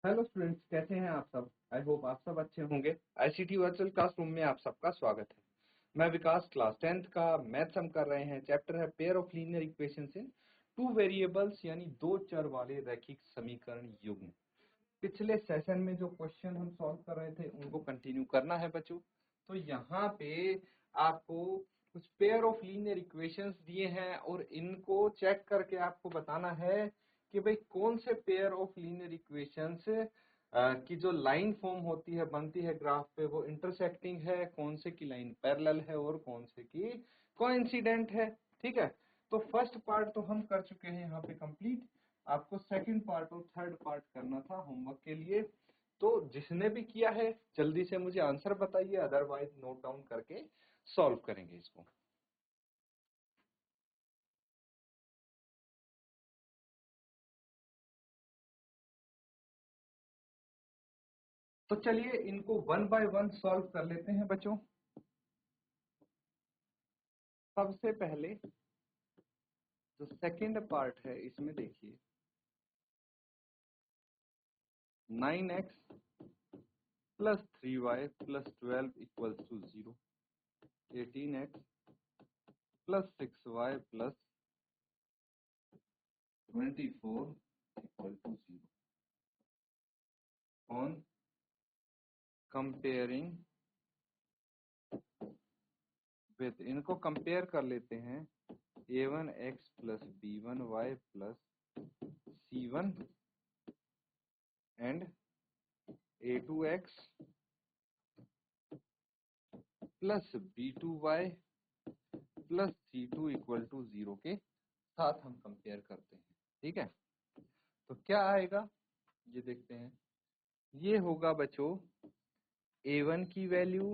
Hello students, कैसे हैं आप सब। आई होप आप सब अच्छे होंगे। आईसीटी वर्चुअल क्लासरूम में आप सबका स्वागत है। मैं विकास, क्लास 10th का मैथ्स हम कर रहे हैं। चैप्टर है pair of linear equations in two variables, यानी दो चर वाले रैखिक समीकरण युग्म। पिछले सेशन में जो क्वेश्चन हम सॉल्व कर रहे थे उनको कंटिन्यू करना है बच्चों। तो यहाँ पे आपको कुछ पेयर ऑफ लीनियर इक्वेशंस दिए हैं और इनको चेक करके आपको बताना है कि भाई कौन से पेयर ऑफ लीनियर इक्वेशंस की जो लाइन फॉर्म होती है, बनती है ग्राफ पे, वो इंटरसेक्टिंग है, कौन से की लाइन पैरेलल है और कौन से की कोइंसिडेंट है। ठीक है, तो फर्स्ट पार्ट तो हम कर चुके हैं यहाँ पे कंप्लीट। आपको सेकंड पार्ट और थर्ड पार्ट करना था होमवर्क के लिए। तो जिसने भी किया है जल्दी से मुझे आंसर बताइए, अदरवाइज नोट डाउन करके सॉल्व करेंगे इसको। तो चलिए इनको वन बाय वन सॉल्व कर लेते हैं बच्चों। सबसे पहले जो सेकंड पार्ट है इसमें देखिए 9x plus 3y plus 12 equals to 0, 18x plus 6y plus 24 equal to 0 on comparing with, इनको कंपेयर कर लेते हैं a1x plus b1y plus c1 and a2x plus b2y plus c2 equal to 0 के साथ हम कंपेयर करते हैं। ठीक है, तो क्या आएगा ये देखते हैं। ये होगा बच्चों a1 की वैल्यू,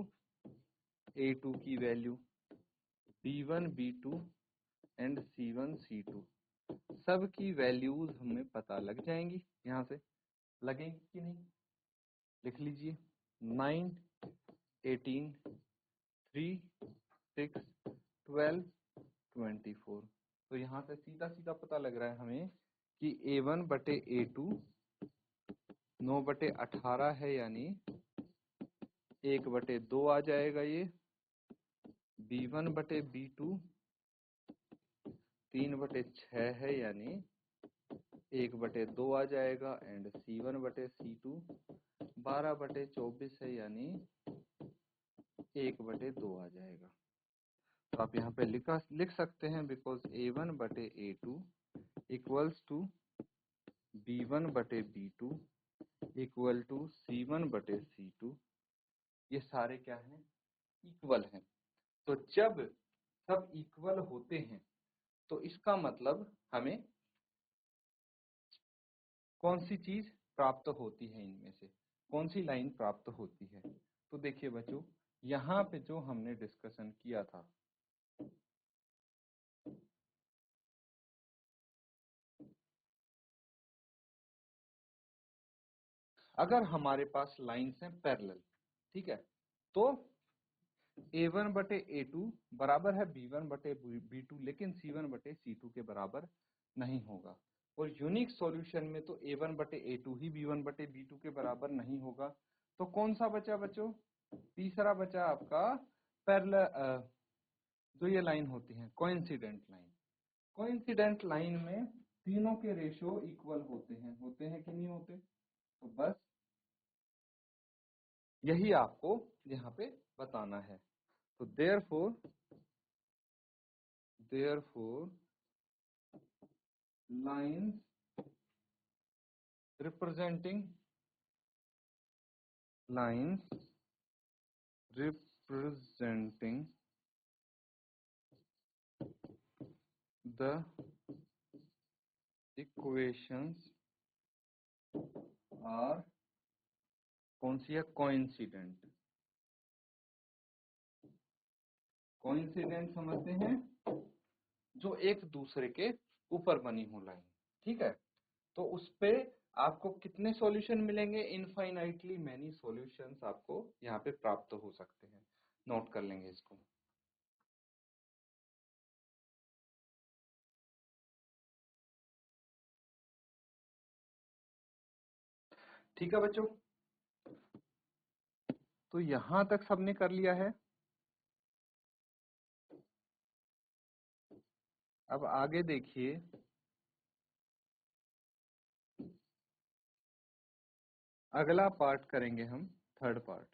a2 की value, b1 b2 and c1 c2 सब की वैल्यूज हमें पता लग जाएंगी। यहाँ से लगेंगी कि नहीं, लिख लीजिए 9, 18, 3, 6, 12, 24। तो यहाँ से सीधा सीधा पता लग रहा है हमें कि a1 बटे a2 9 बटे 18 है, यानी 1 बटे 2 आ जाएगा। ये b1 बटे b2 3 बटे 6 है, यानी 1 बटे 2 आ जाएगा। एंड c1 बटे c2 12 बटे 24 है, यानी 1 बटे 2 आ जाएगा। तो आप यहाँ पे लिख सकते हैं बिकॉज a1 बटे a2 इक्वल्स टू b1 बटे b2 इक्वल टू c1 बटे c2। ये सारे क्या हैं, इक्वल हैं। तो जब सब इक्वल होते हैं तो इसका मतलब हमें कौन सी चीज प्राप्त होती है, इनमें से कौन सी लाइन प्राप्त होती है। तो देखिए बच्चों, यहाँ पे जो हमने डिस्कशन किया था, अगर हमारे पास लाइन्स हैं पैरेलल, ठीक है, तो a1 बटे a2 बराबर है b1 बटे b2, लेकिन c1 बटे c2 के बराबर नहीं होगा। और यूनिक सॉल्यूशन में तो a1 बटे a2 ही b1 बटे b2 के बराबर नहीं होगा। तो कौन सा बचा बच्चों, तीसरा बचा आपका पैरेलल, जो ये लाइन होती है कोइंसिडेंट लाइन। कोइंसिडेंट लाइन में तीनों के रेशियो इक्वल होते हैं कि नहीं होते। तो बस यही आपको यहाँ पे बताना है। तो therefore lines representing the equations are कौन सी है, कोइंसिडेंट। कोइंसिडेंट समझते हैं जो एक दूसरे के ऊपर बनी हो लाइन। ठीक है, तो उस पे आपको कितने सॉल्यूशन मिलेंगे, इनफाइनाइटली मैनी सॉल्यूशंस आपको यहाँ पे प्राप्त हो सकते हैं। नोट कर लेंगे इसको। ठीक है बच्चों, तो यहां तक सबने कर लिया है। अब आगे देखिए, अगला पार्ट करेंगे हम, थर्ड पार्ट।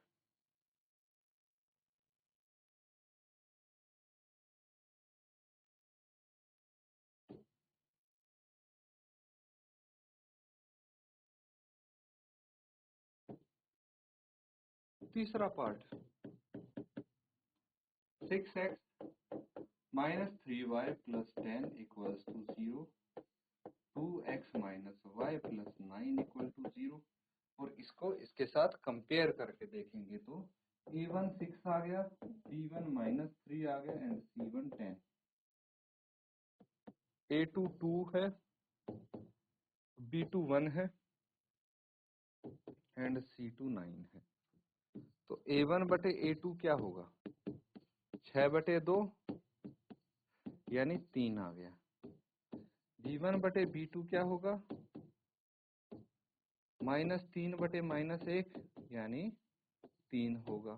तीसरा पार्ट, 6x minus 3y plus 10 equals to 0, 2x minus y plus 9 equal to 0। और इसको इसके साथ कंपेयर करके देखेंगे तो a1 6 आ गया, b1 माइनस 3 आ गया एंड c1 10। a2 2 है, b2 1 है एंड c2 9 है। तो a1 बटे a2 क्या होगा, 6 बटे 2 यानी 3 आ गया। b1 बटे b2 क्या होगा, माइनस 3 बटे माइनस 1 यानी 3 होगा।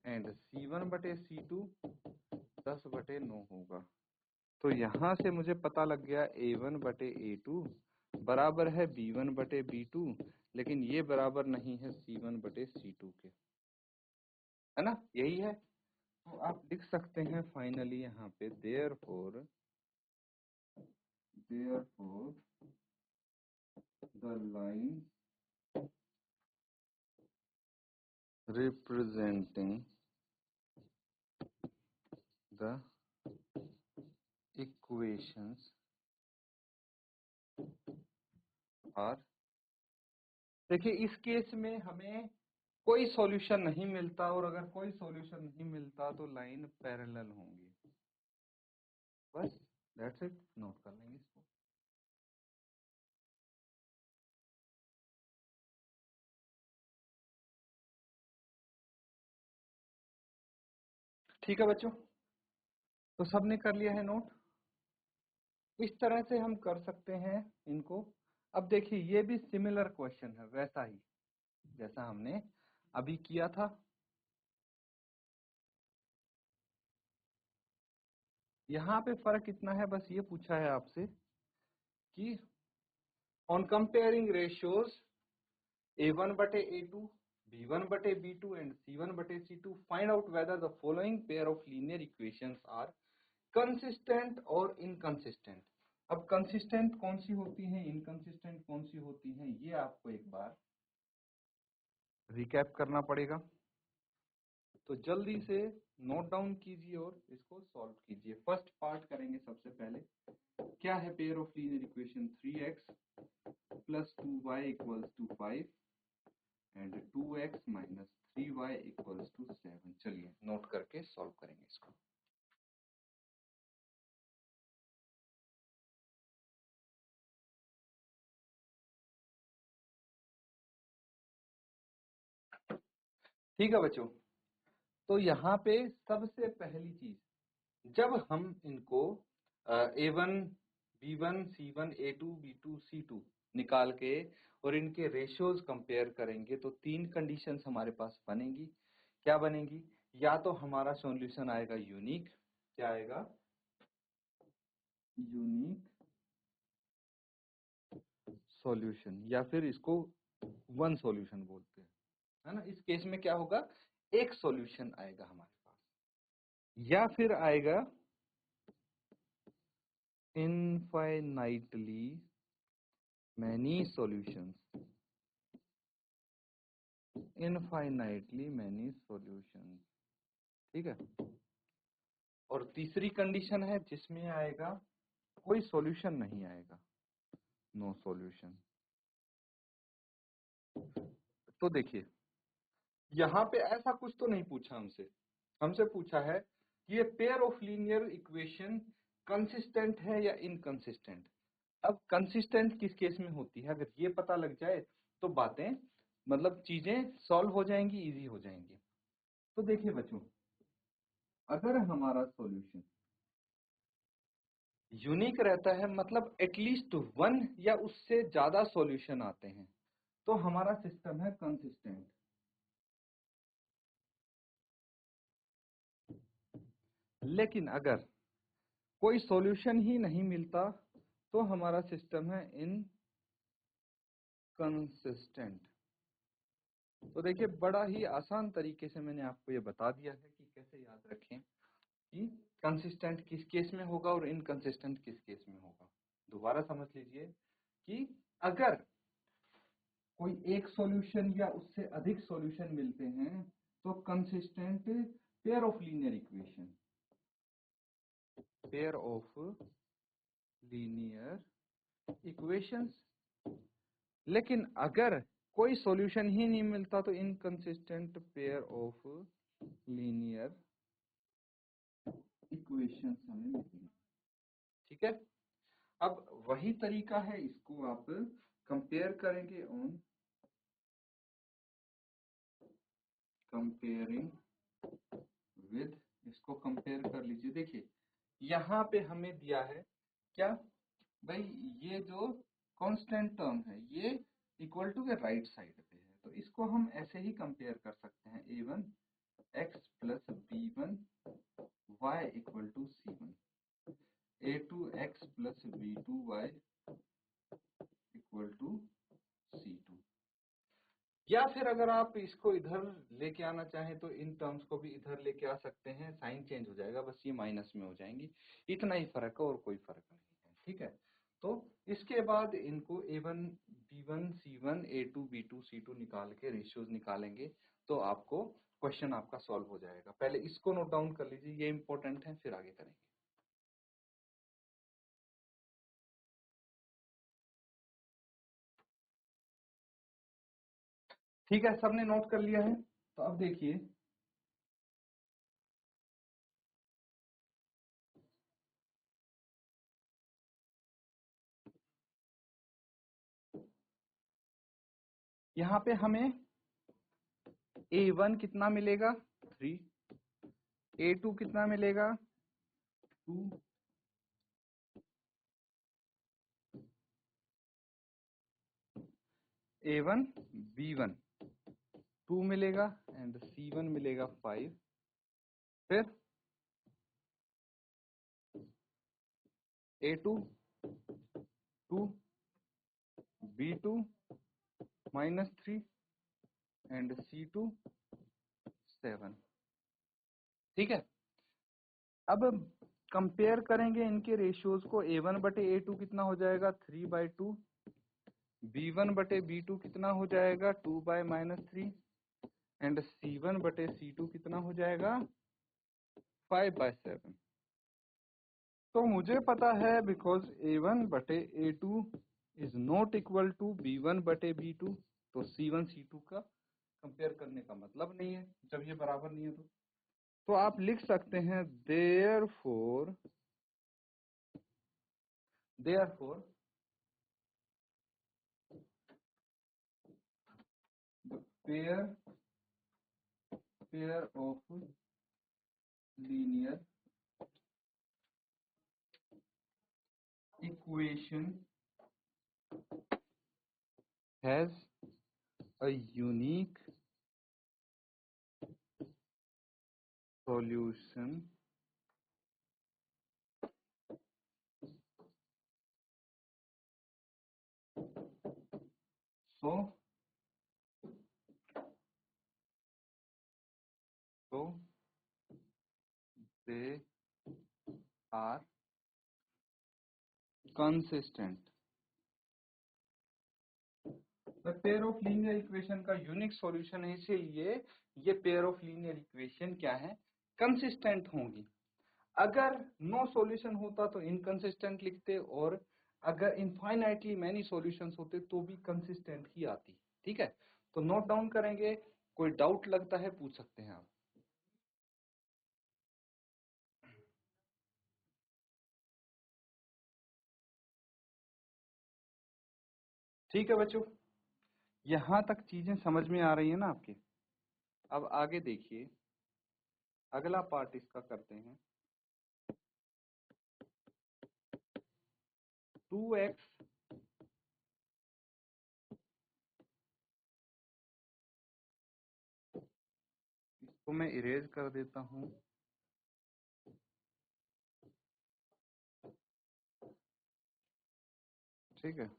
एंड c1 बटे c2 10 बटे 9 होगा। तो यहां से मुझे पता लग गया a1 बटे a2 बराबर है b1 बटे b2, लेकिन ये बराबर नहीं है c1 बटे c2 के, है ना, यही है। तो आप लिख सकते हैं फाइनली यहाँ पे therefore the line representing the equations are, देखिए इस केस में हमें कोई सॉल्यूशन नहीं मिलता, और अगर कोई सॉल्यूशन नहीं मिलता तो लाइन पैरेलल होंगी। बस दैट्स इट, नोट कर लेंगे इसको। ठीक है बच्चों, तो सबने कर लिया है नोट। इस तरह से हम कर सकते हैं इनको। अब देखिए ये भी सिमिलर क्वेश्चन है, वैसा ही जैसा हमने अभी किया था। यहाँ पे फर्क इतना है, बस ये पूछा है आपसे कि ऑन कंपेयरिंग रेशियोज a1 बटे a2, b1 बटे b2 एंड c1 बटे c2, find out whether the following pair of linear equations are consistent और इनकंसिस्टेंट। अब कंसिस्टेंट कौन सी होती है, इनकंसिस्टेंट कौन सी होती है, ये आपको एक बार रिकैप करना पड़ेगा। तो जल्दी से नोट डाउन कीजिए और इसको सॉल्व कीजिए। फर्स्ट पार्ट करेंगे सबसे पहले। क्या है pair of linear equation, 3x plus 2y equals to 5 and 2x minus 3y equals to 7। चलिए नोट करके सॉल्व करेंगे इसको। ठीक है बच्चों, तो यहाँ पे सबसे पहली चीज, जब हम इनको a1 b1 c1 a2 b2 c2 निकाल के और इनके रेशियोज कंपेयर करेंगे तो तीन कंडीशंस हमारे पास बनेगी। क्या बनेगी, या तो हमारा सॉल्यूशन आएगा यूनिक, क्या आएगा, यूनिक सॉल्यूशन, या फिर इसको वन सॉल्यूशन बोलते हैं, है ना। इस केस में क्या होगा, एक सॉल्यूशन आएगा हमारे पास, या फिर आएगा infinitely many solutions, ठीक है। और तीसरी कंडीशन है जिसमें आएगा कोई सॉल्यूशन नहीं आएगा, नो सॉल्यूशन। तो देखिए यहाँ पे ऐसा कुछ तो नहीं पूछा हमसे, हमसे पूछा है कि ये pair of linear equation consistent है या इनकंसिस्टेंट। अब कंसिस्टेंट किस केस में होती है, अगर ये पता लग जाए तो बातें मतलब चीजें सॉल्व हो जाएंगी, इजी हो जाएंगी। तो देखिए बच्चों, अगर हमारा सॉल्यूशन यूनिक रहता है, मतलब एटलीस्ट वन या उससे ज्यादा सॉल्यूशन आते हैं, तो हमारा सिस्टम है कंसिस्टेंट। लेकिन अगर कोई सॉल्यूशन ही नहीं मिलता तो हमारा सिस्टम है इनकंसिस्टेंट। तो देखिए बड़ा ही आसान तरीके से मैंने आपको ये बता दिया है कि कैसे याद रखें कि कंसिस्टेंट किस केस में होगा और इनकंसिस्टेंट किस केस में होगा। दोबारा समझ लीजिए कि अगर कोई एक सॉल्यूशन या उससे अधिक सॉल्यूशन मिलते हैं तो consistent pair of linear equation, pair of linear equations. लेकिन अगर कोई सॉल्यूशन ही नहीं मिलता तो inconsistent pair of linear equations हमें मिलेंगे। ठीक है, अब वही तरीका है, इसको आप कंपेयर करेंगे ऑन कंपेयरिंग विद, इसको कंपेयर कर लीजिए। देखिए यहाँ पे हमें दिया है क्या भाई, ये जो कांस्टेंट टर्म है ये इक्वल टू के राइट साइड पे है, तो इसको हम ऐसे ही कंपेयर कर सकते हैं, a1 x plus b1 y equal to c1, a2 x plus b2 y equal to c2। या फिर अगर आप इसको इधर लेके आना चाहें तो इन टर्म्स को भी इधर लेके आ सकते हैं, साइन चेंज हो जाएगा, बस ये माइनस में हो जाएंगी, इतना ही फर्क है और कोई फर्क नहीं है। ठीक है, तो इसके बाद इनको a1 b1 c1 a2 b2 c2 निकाल के रेशियोज निकालेंगे तो आपको क्वेश्चन आपका सॉल्व हो जाएगा। पहले इसको नोट डाउन कर लीजिए, ये इंपॉर्टेंट है, फिर आगे करेंगे। ठीक है, सबने नोट कर लिया है, तो अब देखिए यहाँ पे हमें a1 कितना मिलेगा 3, a2 कितना मिलेगा 2, a1 b1 2 मिलेगा एंड c1 मिलेगा 5, फिर a2 2 b2 -3 एंड c2 7। ठीक है, अब कंपेयर करेंगे इनके रेशियोज को, a1 बटे a2 कितना हो जाएगा 3/2, b1 बटे b2 कितना हो जाएगा 2/-3 एंड c1 बटे c2 कितना हो जाएगा 5/7। तो मुझे पता है बिकॉज a1 बटे a2 is not equal to b1 बटे b2, तो c1 c2 का कंपेयर करने का मतलब नहीं है जब ये बराबर नहीं है। तो आप लिख सकते हैं therefore the pair of linear equation has a unique solution so they are consistent। तो पेयर ऑफ लीनियर इक्वेशन का यूनिक सॉल्यूशन है, इसीलिए ये पेयर ऑफ लीनियर इक्वेशन क्या है कंसिस्टेंट होंगी। अगर नो सॉल्यूशन होता तो इनकंसिस्टेंट लिखते, और अगर इनफाइनाइटली मैनी सॉल्यूशंस होते तो भी कंसिस्टेंट ही आती। ठीक है, तो नोट डाउन करेंगे, कोई डाउट लगता है पूछ सकते हैं आप। ठीक है बच्चों, यहां तक चीजें समझ में आ रही है ना आपके। अब आगे देखिए, अगला पार्ट इसका करते हैं, 2x तो मैं इरेज कर देता हूँ। ठीक है,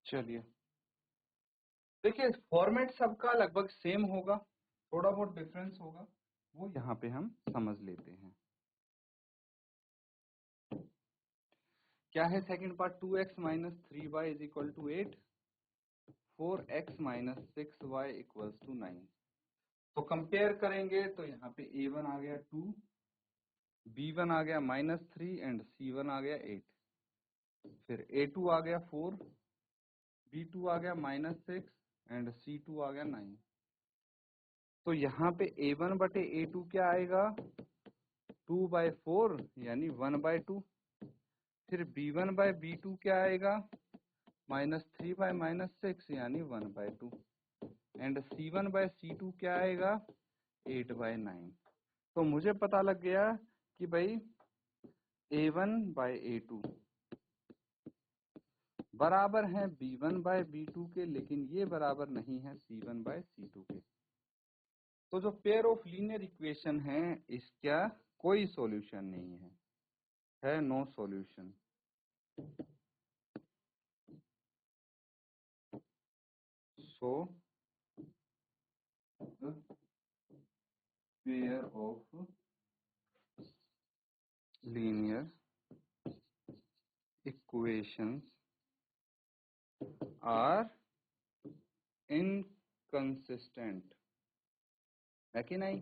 चलिए देखिए फॉर्मेट सबका लगभग सेम होगा, थोड़ा बहुत डिफरेंस होगा, वो यहाँ पे हम समझ लेते हैं। क्या है second part? 2x minus 3y is equal to 8, 4x minus 6y equals to 9। तो कंपेयर करेंगे तो यहाँ पे a1 आ गया 2, b1 आ गया -3 एंड c1 आ गया 8, फिर a2 आ गया 4, b2 आ गया -6 एंड c2 आ गया 9। तो यहाँ पे a1 बटे a2 क्या आएगा? 2/4 यानी 1/2। फिर b1 बाय b2 क्या आएगा? -3 बाय -6 यानी 1/2 एंड c1 बाय c2 क्या आएगा? 8/9। तो मुझे पता लग गया कि भाई a1 बाय a2 बराबर है b1 बाय b2 के, लेकिन ये बराबर नहीं है c1 बाय c2 के। तो जो पेयर ऑफ लीनियर इक्वेशन है इसका कोई सॉल्यूशन नहीं है no solution. So the pair of linear equations are inconsistent, है कि नहीं?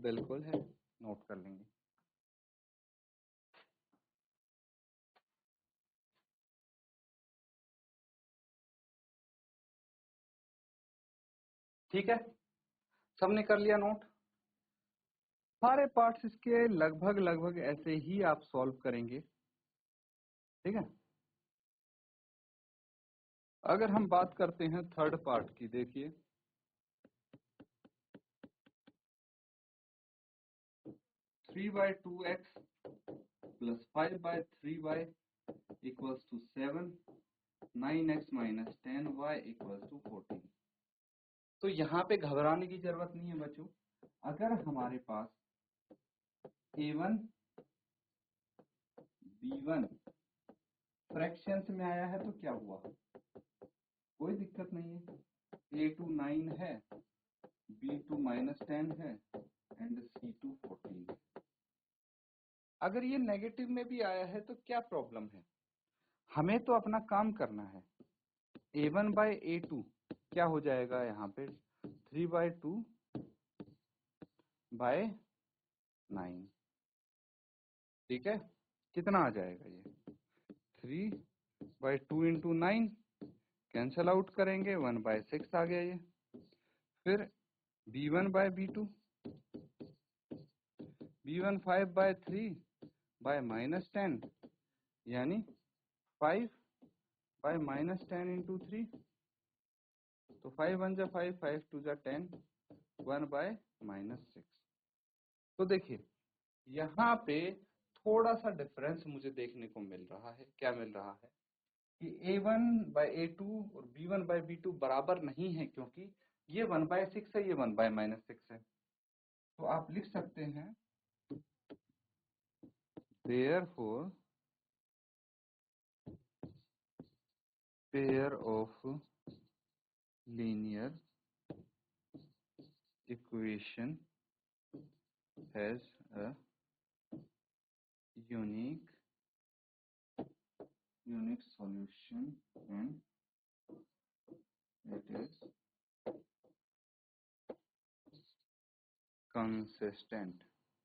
बिल्कुल है, नोट कर लेंगे। ठीक है, सबने कर लिया नोट? सारे पार्ट्स इसके लगभग लगभग ऐसे ही आप सॉल्व करेंगे। ठीक है, अगर हम बात करते हैं थर्ड पार्ट की, देखिए 3/2x plus 5/3y equals to 7, 9x minus 10y equals to 14। तो यहाँ पे घबराने की जरूरत नहीं है बच्चों। अगर हमारे पास a1 b1 फ्रैक्शंस में आया है तो क्या हुआ? कोई दिक्कत नहीं है। a2 9 है, b2 -10 है एंड c2 14 है। अगर ये नेगेटिव में भी आया है तो क्या प्रॉब्लम है? हमें तो अपना काम करना है। a1 बाय a2 क्या हो जाएगा यहाँ पे? 3/2 बाय 9। ठीक है, कितना आ जाएगा ये? 3/2 इंटू 9 कैंसल आउट करेंगे, 1/6 आ गया ये। फिर b1 bye b2, b1 5/3 bye -10 यानी 5 बाय -10 इंटू 3। तो 5 1 जा 5, 5 2 जा 10, 1/-6। तो देखिए यहाँ पे थोड़ा सा डिफरेंस मुझे देखने को मिल रहा है। क्या मिल रहा है? कि a1 बाय a2 और b1 बाय b2 बराबर नहीं है, क्योंकि ये 1/6 है, ये 1/-6 है। तो आप लिख सकते हैं therefore pair of linear equation has a unique solution and it is consistent।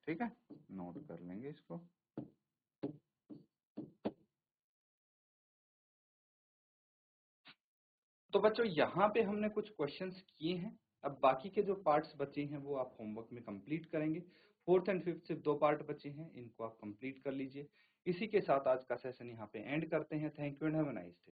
ठीक है, नोट कर लेंगे इसको। तो बच्चों यहाँ पे हमने कुछ क्वेश्चंस किए हैं। अब बाकी के जो पार्ट्स बचे हैं वो आप होमवर्क में कंप्लीट करेंगे। 4th एंड 5th सिर्फ 2 पार्ट बचे हैं, इनको आप कंप्लीट कर लीजिए। इसी के साथ आज का सेशन यहाँ पे एंड करते हैं। Thank you and have a nice day.